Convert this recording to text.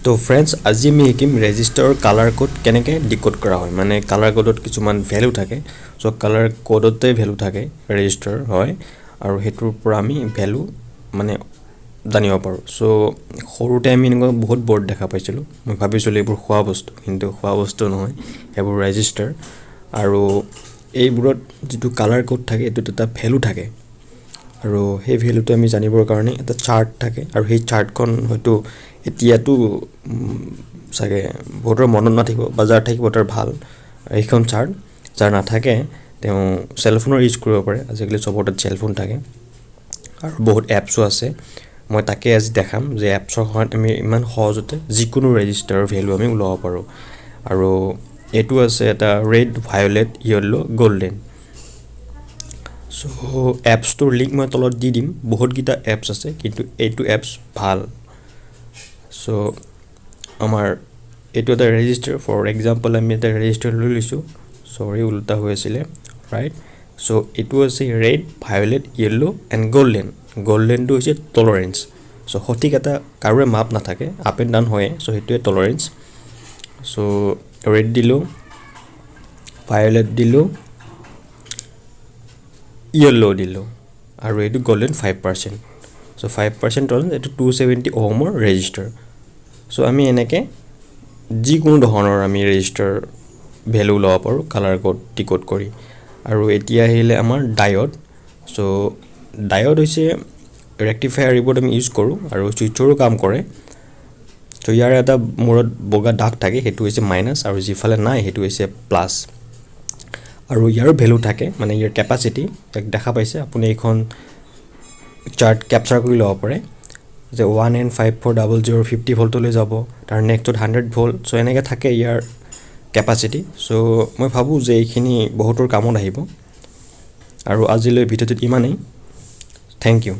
তো ফ্ৰেণ্ডছ আজি আমি শিকিম ৰেজিষ্টাৰৰ কালাৰ কোড কেনেকৈ ডিকোড কৰা হয় মানে কালাৰ কোডত কিছুমান ভ্যালু থাকে সো কালাৰ কোডতে ভ্যালু থাকে ৰেজিষ্টাৰ হয় আৰু হেতুৰ পৰা আমি ভ্যালু মানে জানিব পাৰো সো সৰুতে আমি এনেকুৱা বহুত বৰ্ড দেখা পাইছিলো মই ভাবিছিলো এইবোৰ খোৱা বস্তু কিন্তু খোৱা বস্তু নহয় এইবোৰ ৰেজিষ্টাৰ আৰু এইবোৰত যেটো কালাৰ কোড থাকে এটো এটা ভ্যালু থাকে আৰু সেই ভ্যালুটো আমি জানিবৰ কাৰণে এটা চাৰ্ট থাকে আৰু সেই চাৰ্টখন হয়তো এতিয়াটো সাগে বহুতৰ মনত নাথাকিব বাজাৰ থাকিব তাৰ ভাল এইখন চাৰ্ট যাৰ নাথাকে তেওঁ সেলফোনৰ ইউজ কৰিব পাৰে আজিকালি সবতে সেলফোন থাকে আৰু বহুত এপছও আছে মই তাকে আজি দেখাম যে এপছৰ সহায়ত আমি ইমান সহজতে যিকোনো ৰেজিষ্টাৰৰ ভ্যালু আমি উলাব পাৰো আৰু এটো আছে এটা red violet yellow golden so এপছটোৰ লিংক মই তলত দি দিম বহুত গিটা এপছ আছে কিন্তু এইটো এপছ ভাল সো আমাৰ এটো এটা ৰেজিষ্টাৰ ফৰ এক্সাম্পল আমি এটা ৰেজিষ্টাৰ লৈ লৈছো সৰি উল্টা হৈ আছিল ৰাইট সো এটো আছে red violet yellow and golden গোল্ডেনটো হৈছে টলাৰেন্স সো সঠিক এটা কাৰোৰে মাপ নাথাকে আপ এন্ড ডাউন হয় সো হেতুৱে টলাৰেন্স সো ৰেড দিলো ভায়োলেট দিলো ইয়েলো দিলো আৰু এটো গোল্ডেন 5% সো 5% টলাৰেন্স এটো 270 ওহমৰ ৰেজিষ্টাৰ সো আমি এনেকে যিকোনো ধৰণৰ আমি ৰেজিষ্টাৰ ভ্যালু লব পাৰো কালাৰ কোড ডিকোড কৰি আৰু এতিয়া আহিলে আমাৰ ডায়োড সো ডায়োড হৈছে ৰেক্টিফায়াৰ ৰিপোৰ্ট আমি ইউজ কৰো আৰু সুইচৰো কাম কৰে তো ইয়াৰ এটা মূৰত বগা দাগ থাকে হেতু হৈছে মাইনাস আৰু জিফালে নাই হেতু হৈছে প্লাস আৰু ইয়াৰ ভ্যালু থাকে মানে ইয়াৰ ক্যাপাসিটি দেখা পাইছে আপুনি এখন চাৰ্ট ক্যাপচাৰ কৰি লব পাৰে যে 1N540050 ভোল্ট লৈ যাব তাৰ নেক্সটত 100 ভোল্ট সো এনেকে থাকে ইয়াৰ ক্যাপাসিটি সো মই ভাবো যে এইখিনি বহুতৰ কামত আহিব আৰু আজিলৈ ভিডিওটো ইমানেই থ্যাংক ইউ